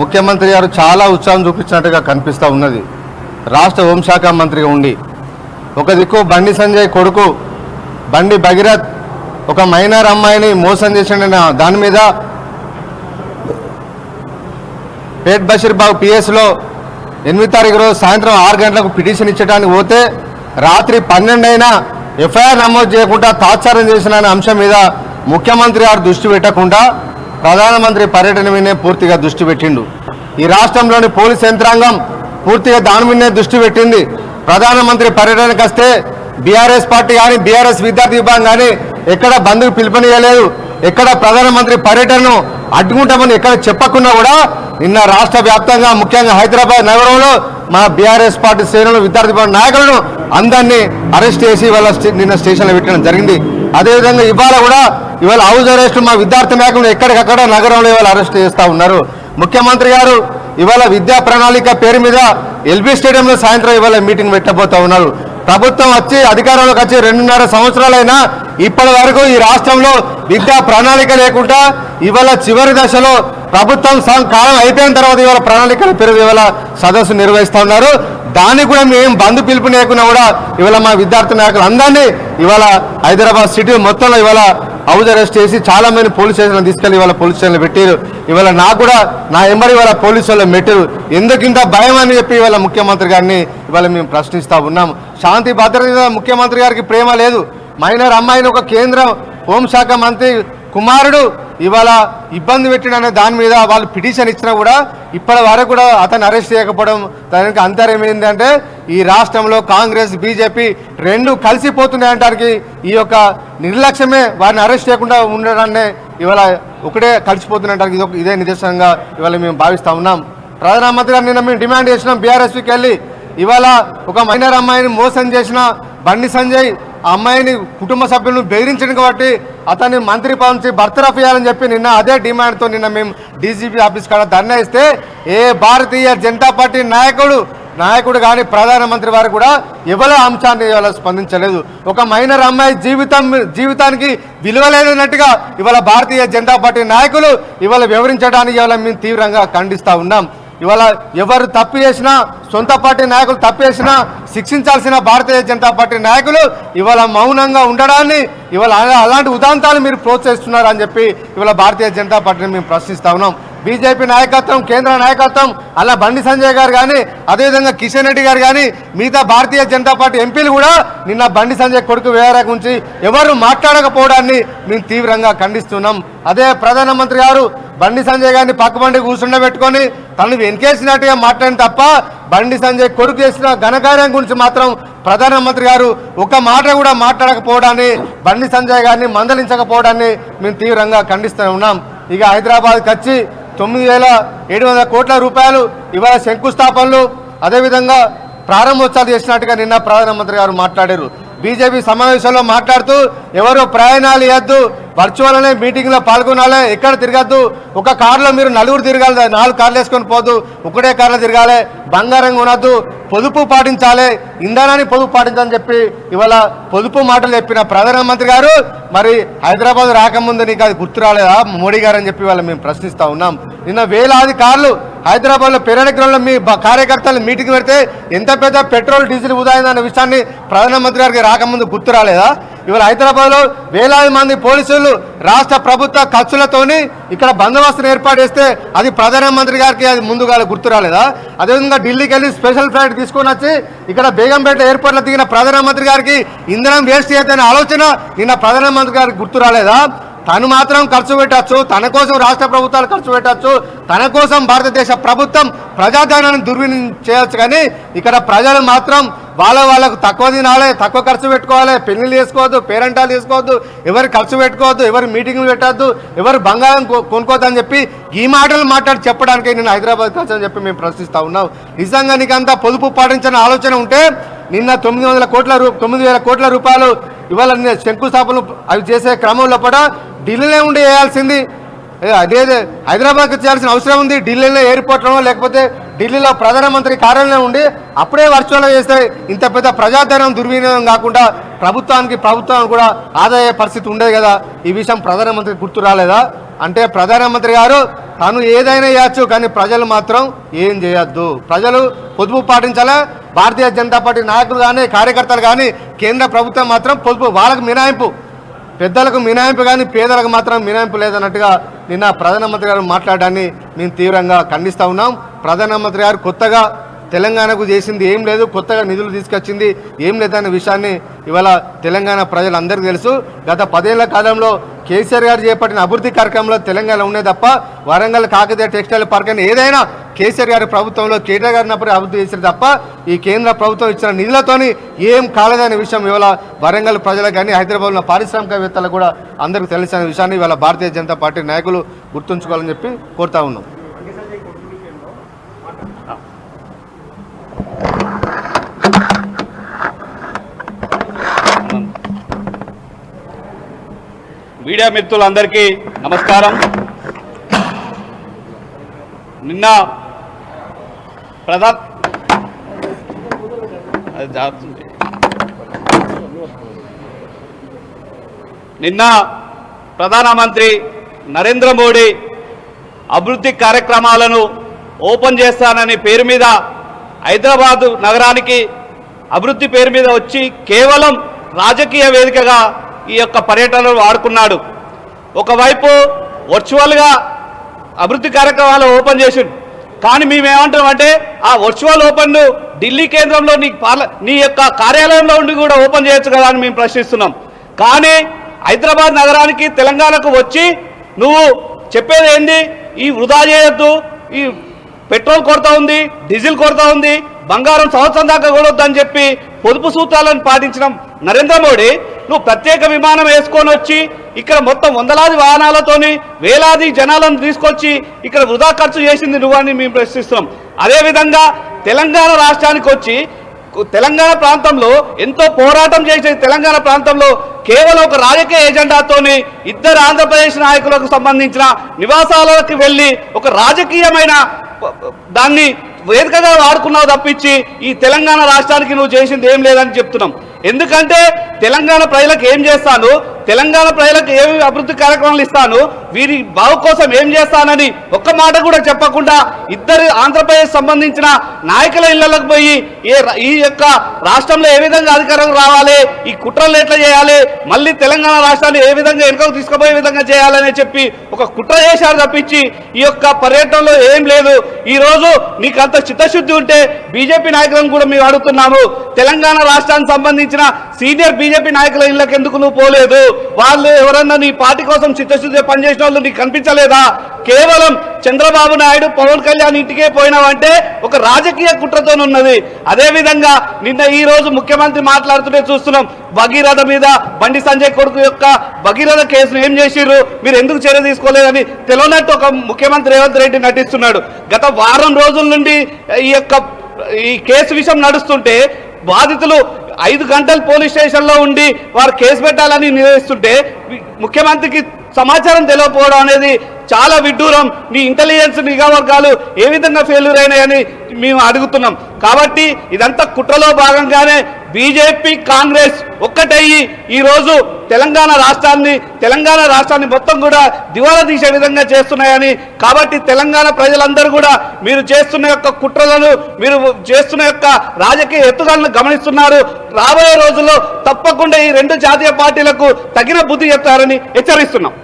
ముఖ్యమంత్రి గారు చాలా ఉత్సాహం చూపించినట్టుగా కనిపిస్తూ ఉన్నది. రాష్ట్ర హోంశాఖ మంత్రిగా ఉండి ఒక దిక్కు బండి సంజయ్ కొడుకు బండి భగీరథ్ ఒక మైనర్ అమ్మాయిని మోసం చేసిన దాని మీద పేట్ బషీర్బాగ్ పిఎస్లో 8 తారీఖు రోజు సాయంత్రం 6 గంటలకు పిటిషన్ ఇచ్చడానికి పోతే రాత్రి 12 అయినా ఎఫ్ఐఆర్ నమోదు చేయకుండా తాత్సారం చేసిన అంశం మీద ముఖ్యమంత్రి గారు దృష్టి పెట్టకుండా ప్రధానమంత్రి పర్యటన మీదే పూర్తిగా దృష్టి పెట్టిండు. ఈ రాష్ట్రంలోని పోలీస్ యంత్రాంగం పూర్తిగా దాని మీదే దృష్టి పెట్టింది. ప్రధానమంత్రి పర్యటనకు వస్తే బీఆర్ఎస్ పార్టీ కానీ బీఆర్ఎస్ విద్యార్థి విభాగం కానీ ఎక్కడ బంధుకు పిలుపునియలేదు. ఎక్కడ ప్రధానమంత్రి పర్యటనను అడ్డుకుంటామని ఎక్కడ చెప్పకుండా కూడా నిన్న రాష్ట్ర వ్యాప్తంగా ముఖ్యంగా హైదరాబాద్ నగరంలో మా బీఆర్ఎస్ పార్టీ శ్రేణులు విద్యార్థి విభాగం నాయకులను అందరినీ అరెస్ట్ చేసి నిన్న స్టేషన్లో పెట్టడం జరిగింది. అదేవిధంగా ఇవాళ హౌస్ అరెస్ట్ మా విద్యార్థి నాయకులను ఎక్కడికక్కడ నగరంలో ఇవాళ అరెస్ట్ చేస్తూ ఉన్నారు. ముఖ్యమంత్రి గారు ఇవాళ విద్యా ప్రణాళిక పేరు మీద ఎల్బీ స్టేడియంలో సాయంత్రం ఇవాళ మీటింగ్ పెట్టబోతా ఉన్నారు. ప్రభుత్వం వచ్చి అధికారంలోకి వచ్చి 2.5 సంవత్సరాలైనా ఇప్పటి వరకు ఈ రాష్ట్రంలో విద్యా ప్రణాళిక లేకుండా ఇవాళ చివరి దశలో ప్రభుత్వం కాలం అయిపోయిన తర్వాత ఇవాళ ప్రణాళికల పేరు ఇవాళ సదస్సు నిర్వహిస్తూ ఉన్నారు. దానికి కూడా మేము బంధు పిలుపు లేకున్నా కూడా ఇవాళ మా విద్యార్థి నాయకులు అందరినీ ఇవాళ హైదరాబాద్ సిటీ మొత్తంలో ఇవాళ హౌస్ అరెస్ట్ చేసి చాలా మంది పోలీస్ స్టేషన్లు తీసుకెళ్లి ఇవాళ పోలీస్ స్టేషన్లు పెట్టారు. ఇవాళ నాకు కూడా నా ఎంబడి ఇవాళ పోలీసు వాళ్ళు పెట్టారు. ఎందుకింత భయం అని చెప్పి ఇవాళ ముఖ్యమంత్రి గారిని ఇవాళ మేము ప్రశ్నిస్తూ ఉన్నాం. శాంతి భద్రత ముఖ్యమంత్రి గారికి ప్రేమ లేదు. మైనర్ అమ్మాయిని ఒక కేంద్ర హోంశాఖ మంత్రి కుమారుడు ఇవాళ ఇబ్బంది పెట్టిననే దాని మీద వాళ్ళు పిటిషన్ ఇచ్చినా కూడా ఇప్పటి వరకు కూడా అతను అరెస్ట్ చేయకపోవడం దానికి అంతర్యం ఏంటంటే ఈ రాష్ట్రంలో కాంగ్రెస్ బీజేపీ రెండు కలిసిపోతున్నాయంటానికి ఈ యొక్క నిర్లక్ష్యమే వారిని అరెస్ట్ చేయకుండా ఉండడాన్ని ఇవాళ ఒకటే కలిసిపోతున్నటానికి ఇదే నిదర్శనంగా ఇవాళ మేము భావిస్తూ ఉన్నాం. ప్రధానమంత్రి గారు నిన్న మేము డిమాండ్ చేసినాం బీఆర్ఎస్పీకి వెళ్ళి ఇవాళ ఒక మైనర్ అమ్మాయిని మోసం చేసిన బండి సంజయ్ ఆ అమ్మాయిని కుటుంబ సభ్యులను బెదిరించడం కాబట్టి అతన్ని మంత్రి పదవి నుంచి బర్తరఫ్ చేయాలని చెప్పి నిన్న అదే డిమాండ్తో నిన్న మేము డీజీపీ ఆఫీస్ కాడ ధర్నా ఇస్తే ఏ భారతీయ జనతా పార్టీ నాయకుడు కానీ ప్రధానమంత్రి వారు కూడా ఎవరో అంశాన్ని ఇవాళ స్పందించలేదు. ఒక మైనర్ అమ్మాయి జీవితానికి విలువ లేదన్నట్టుగా ఇవాళ భారతీయ జనతా పార్టీ నాయకులు ఇవాళ వివరించడానికి ఇవాళ మేము తీవ్రంగా ఖండిస్తూ ఉన్నాం. ఇవాళ ఎవరు తప్పు చేసినా సొంత పార్టీ నాయకులు తప్పు చేసినా శిక్షించాల్సిన భారతీయ జనతా పార్టీ నాయకులు ఇవాళ మౌనంగా ఉండడాన్ని ఇవాళ అలాంటి ఉదాంతాలు మీరు ప్రోత్సహిస్తున్నారు అని చెప్పి ఇవాళ భారతీయ జనతా పార్టీని మేము ప్రశ్నిస్తా ఉన్నాం. బీజేపీ నాయకత్వం కేంద్ర నాయకత్వం అలా బండి సంజయ్ గారు కానీ అదేవిధంగా కిషన్ రెడ్డి గారు కానీ మిగతా భారతీయ జనతా పార్టీ ఎంపీలు కూడా నిన్న బండి సంజయ్ కొడుకు వ్యవహారం గురించి ఎవరు మాట్లాడకపోవడాన్ని మేము తీవ్రంగా ఖండిస్తున్నాం. అదే ప్రధానమంత్రి గారు బండి సంజయ్ గారిని పక్కబండి కూర్చుండబెట్టుకొని తను వెనకేసినట్టుగా మాట్లాడిన తప్ప బండి సంజయ్ కొడుకు చేసిన ఘనకార్యం గురించి మాత్రం ప్రధానమంత్రి గారు ఒక మాట కూడా మాట్లాడకపోవడాన్ని బండి సంజయ్ గారిని మందలించకపోవడాన్ని మేము తీవ్రంగా ఖండిస్తూ ఉన్నాం. ఇక హైదరాబాద్కి వచ్చి 9,700 కోట్ల రూపాయలు ఇవాళ శంకుస్థాపనలు అదేవిధంగా ప్రారంభోత్సవాలు చేసినట్టుగా నిన్న ప్రధానమంత్రి గారు మాట్లాడారు. బీజేపీ సమావేశంలో మాట్లాడుతూ ఎవరు ప్రయాణాలు ఇవ్వద్దు, వర్చువల్ అనే మీటింగ్లో పాల్గొనాలి, ఎక్కడ తిరగద్దు, ఒక కారులో మీరు 4 తిరగాలి, 4 కార్లు వేసుకొని పోదు, ఒకటే కార్లో తిరగాలి, బంగారం కొనద్దు, పొదుపు పాటించాలి, ఇంధనాన్ని పొదుపు పాటించాలని చెప్పి ఇవాళ పొదుపు మాటలు చెప్పిన ప్రధానమంత్రి గారు మరి హైదరాబాద్ రాకముందు నీకు అది గుర్తు రాలేదా మోడీ గారు అని చెప్పి ఇవాళ మేము ప్రశ్నిస్తూ ఉన్నాం. నిన్న వేలాది కార్లు హైదరాబాద్లో పెరడగ్రంలో మీ కార్యకర్తలు మీటింగ్ పెడితే ఎంత పెద్ద పెట్రోల్ డీజిల్ ఉదాయిందన్న విషయాన్ని ప్రధానమంత్రి గారికి రాకముందు గుర్తు రాలేదా? ఇవాళ హైదరాబాద్లో వేలాది మంది పోలీసులు రాష్ట్ర ప్రభుత్వ ఖర్చులతోని ఇక్కడ బందోబస్తును ఏర్పాటు చేస్తే అది ప్రధానమంత్రి గారికి అది ముందుగా గుర్తు రాలేదా? అదేవిధంగా ఢిల్లీకి వెళ్ళి స్పెషల్ ఫ్లైట్ తీసుకొని వచ్చి ఇక్కడ బేగంపేట ఎయిర్పోర్ట్లో దిగిన ప్రధానమంత్రి గారికి ఇంధనం వేస్ట్ చేయాలనే ఆలోచన నిన్న ప్రధానమంత్రి గారికి గుర్తు రాలేదా? తను మాత్రం ఖర్చు పెట్టచ్చు, తన కోసం రాష్ట్ర ప్రభుత్వాలు ఖర్చు పెట్టచ్చు, తన కోసం భారతదేశ ప్రభుత్వం ప్రజాధనాన్ని దుర్వినియోగం చేయొచ్చు, కానీ ఇక్కడ ప్రజలు మాత్రం వాళ్ళకు తక్కువ తినాలి, తక్కువ ఖర్చు పెట్టుకోవాలి, పెళ్లిళ్ళు చేసుకోవద్దు, పేరెంటాలు తీసుకోవద్దు, ఎవరు ఖర్చు పెట్టుకోవద్దు, ఎవరు మీటింగ్లు పెట్టద్దు, ఎవరు బంగారం కొనుక్కోవద్దు అని చెప్పి ఈ మాటలు మాట్లాడి చెప్పడానికి నేను హైదరాబాద్కి వచ్చని చెప్పి మేము ప్రశ్నిస్తూ ఉన్నాం. నిజంగా నీకంతా పొదుపు పాటించిన ఆలోచన ఉంటే నిన్న 9,000 కోట్ల రూపాయలు ఇవాళ శంకుస్థాపనలు అవి చేసే క్రమంలో కూడా ఢిల్లీలో ఉండి వేయాల్సింది, అదే హైదరాబాద్కి చేయాల్సిన అవసరం ఉంది. ఢిల్లీలో ఎయిర్పోర్ట్లో లేకపోతే ఢిల్లీలో ప్రధానమంత్రి కార్యాలయం ఉండి అప్పుడే వర్చువల్గా చేస్తే ఇంత పెద్ద ప్రజాధనం దుర్వినియోగం కాకుండా ప్రభుత్వానికి కూడా ఆదాయ పరిస్థితి ఉండేది కదా. ఈ విషయం ప్రధానమంత్రికి గుర్తు రాలేదా? అంటే ప్రధానమంత్రి గారు తను ఏదైనా చేయొచ్చు, కానీ ప్రజలు మాత్రం ఏం చేయొద్దు. ప్రజలు పొదుపు పాటించాలా. భారతీయ జనతా పార్టీ నాయకులు కానీ కార్యకర్తలు కానీ కేంద్ర ప్రభుత్వం మాత్రం పొదుపు, వాళ్ళకు మినహాయింపు, పెద్దలకు మినహాయింపు కానీ పేదలకు మాత్రం మినహాయింపు లేదన్నట్టుగా నిన్న ప్రధానమంత్రి గారు మాట్లాడడాన్ని మేము తీవ్రంగా ఖండిస్తూ ఉన్నాం. ప్రధానమంత్రి గారు కొత్తగా తెలంగాణకు చేసింది ఏం లేదు, కొత్తగా నిధులు తీసుకొచ్చింది ఏం లేదనే విషయాన్ని ఇవాళ తెలంగాణ ప్రజలందరికీ తెలుసు. గత 10 ఏళ్ల కాలంలో కేసీఆర్ గారు చేపట్టిన అభివృద్ధి కార్యక్రమంలో తెలంగాణ ఉన్నాయి తప్ప వరంగల్ కాకతీయ టెక్స్టైల్ పార్క్ అని ఏదైనా కేసీఆర్ గారి ప్రభుత్వంలో కేటీఆర్ గారిని అభివృద్ధి చేశారు తప్ప ఈ కేంద్ర ప్రభుత్వం ఇచ్చిన నిధులతోని ఏం కాలేదనే విషయం ఇవాళ వరంగల్ ప్రజలకు కానీ హైదరాబాద్లో పారిశ్రామికవేత్తలకు కూడా అందరికీ తెలిసిన విషయాన్ని ఇవాళ భారతీయ జనతా పార్టీ నాయకులు గుర్తుంచుకోవాలని చెప్పి కోరుతా ఉన్నాం. మీడియా మిత్రులందరికీ నమస్కారం. నిన్న ప్రధానమంత్రి నరేంద్ర మోడీ అభివృద్ధి కార్యక్రమాలను ఓపెన్ చేస్తానని పేరు మీద హైదరాబాద్ నగరానికి అభివృద్ధి పేరు మీద వచ్చి కేవలం రాజకీయ వేదికగా ఈ యొక్క పర్యటనలు వాడుకున్నాడు. ఒకవైపు వర్చువల్గా అభివృద్ధి కార్యక్రమాలు ఓపెన్ చేసిండు, కానీ మేమేమంటామంటే ఆ వర్చువల్ ఓపెన్ను ఢిల్లీ కేంద్రంలో నీ యొక్క కార్యాలయంలో ఉండి కూడా ఓపెన్ చేయొచ్చు కదా అని మేము ప్రశ్నిస్తున్నాం. కానీ హైదరాబాద్ నగరానికి తెలంగాణకు వచ్చి నువ్వు చెప్పేది ఏంది, ఈ వృధా చేయొద్దు, ఈ పెట్రోల్ కొరత ఉంది, డీజిల్ కొరత ఉంది, బంగారం సంవత్సరం దాకా కొనొద్దని చెప్పి పొదుపు సూత్రాలను పాటించిన నరేంద్ర మోడీ నువ్వు ప్రత్యేక విమానం వేసుకొని వచ్చి ఇక్కడ మొత్తం వందలాది వాహనాలతోని వేలాది జనాలను తీసుకొచ్చి ఇక్కడ వృధా ఖర్చు చేసింది నువ్వని మేము ప్రశ్నిస్తున్నాం. అదేవిధంగా తెలంగాణ రాష్ట్రానికి వచ్చి తెలంగాణ ప్రాంతంలో ఎంతో పోరాటం చేసే తెలంగాణ ప్రాంతంలో కేవలం ఒక రాజకీయ ఎజెండాతోని ఇద్దరు ఆంధ్రప్రదేశ్ నాయకులకు సంబంధించిన నివాసాలకు వెళ్ళి ఒక రాజకీయమైన దాన్ని వేదికగా వాడుకున్నావు తప్పించి ఈ తెలంగాణ రాష్ట్రానికి నువ్వు చేసింది ఏం లేదని చెప్తున్నాం. ఎందుకంటే తెలంగాణ ప్రజలకు ఏం చేస్తాను, తెలంగాణ ప్రజలకు ఏమి అభివృద్ధి కార్యక్రమాలు ఇస్తాను, వీరి బావు కోసం ఏం చేస్తానని ఒక్క మాట కూడా చెప్పకుండా ఇద్దరు ఆంధ్రప్రదేశ్ సంబంధించిన నాయకుల ఇళ్లకు పోయి ఈ యొక్క రాష్ట్రంలో ఏ విధంగా అధికారం రావాలి, ఈ కుట్రలు ఎట్లా చేయాలి, మళ్ళీ తెలంగాణ రాష్ట్రాన్ని ఏ విధంగా వెనుకకు తీసుకుపోయే విధంగా చేయాలని చెప్పి ఒక కుట్ర చేశారు తప్పించి ఈ యొక్క పర్యటనలో ఏం లేదు. ఈరోజు నీకు అంత చిత్తశుద్ధి ఉంటే బీజేపీ నాయకులను కూడా మేము అడుగుతున్నాము, తెలంగాణ రాష్ట్రానికి సంబంధించిన సీనియర్ బీజేపీ నాయకుల ఇళ్లకు ఎందుకు నువ్వు పోలేదు? వాళ్ళు ఎవరన్నా నీ పార్టీ కోసం చిత్తశుద్ధి పనిచేసిన వాళ్ళు నీకు కనిపించలేదా? కేవలం చంద్రబాబు నాయుడు పవన్ కళ్యాణ్ ఇంటికే పోయినావంటే ఒక రాజకీయ కుట్రతో ఉన్నది. అదేవిధంగా నిన్న ఈ రోజు ముఖ్యమంత్రి మాట్లాడుతుంటే చూస్తున్నాం, భగీరథ మీద బండి సంజయ్ కొడుకు యొక్క భగీరథ కేసును ఏం చేసిర్రు, మీరు ఎందుకు చర్య తీసుకోలేదని తెలియనట్టు ఒక ముఖ్యమంత్రి రేవంత్ రెడ్డి నటిస్తున్నాడు. గత వారం రోజుల నుండి ఈ కేసు విషయం నడుస్తుంటే బాధితులు 5 గంటలు పోలీస్ స్టేషన్లో ఉండి వారు కేసు పెట్టాలని నిర్ణయిస్తుంటే ముఖ్యమంత్రికి సమాచారం తెలియకపోవడం అనేది చాలా విడ్డూరం. నీ ఇంటెలిజెన్స్ నిఘా వర్గాలు ఏ విధంగా ఫెయిల్యూర్ అయినాయని మేము అడుగుతున్నాం. కాబట్టి ఇదంతా కుట్రలో భాగంగానే బీజేపీ కాంగ్రెస్ ఒక్కటయ్యి ఈరోజు తెలంగాణ రాష్ట్రాన్ని మొత్తం కూడా దివాలా తీసే విధంగా చేస్తున్నాయని, కాబట్టి తెలంగాణ ప్రజలందరూ కూడా మీరు చేస్తున్న యొక్క కుట్రలను, మీరు చేస్తున్న యొక్క రాజకీయ ఎత్తుగడలను గమనిస్తున్నారు. రాబోయే రోజుల్లో తప్పకుండా ఈ 2 జాతీయ పార్టీలకు తగిన బుద్ధి చెప్తారని హెచ్చరిస్తున్నాం.